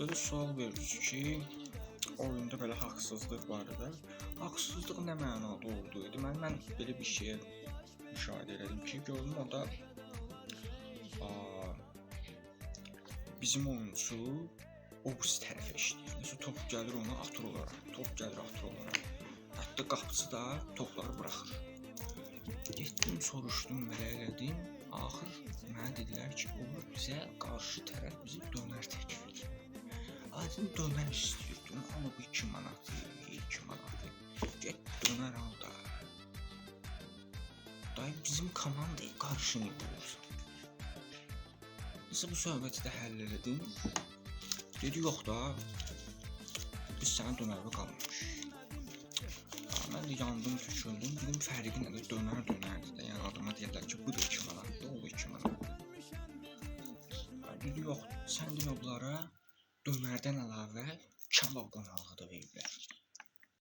Böyle sual verir ki, oyunda belə haqsızlıq var idi. Haqsızlıq nə mənada oldu? Mən belə bir şey müşahidə elədim ki, gördüm orada bizim oyunçu o birisi tərəfə işləyir. Məsələn, top gəlir ona atır olaraq, top gəlir atır olaraq. Hətta qapıçı da topları buraxır. Getdim, soruşdum, belə elədim. Axır mənə dedilər ki, o bizə qarşı tərəf bizi dönər təklif edir. Aydın dönər istəyirdim, amma bu 2 manat, 2 manat. Get dönər al da. Dayı bizim komandaya qarşı nə olursa. Nəsə bu söhbəti də həll elədim. Dedi yox da, biz sənə dönərə qalmış. Mən də yandım, tüküldüm, dedim fərqi nədir, dönərdir də. Yəni adama deyirlər ki, bu da 2 manatdır, o da 2 manatdır. Dedi yox, sən demə bunlara dönərdən əlavə kabab qonağı da verir.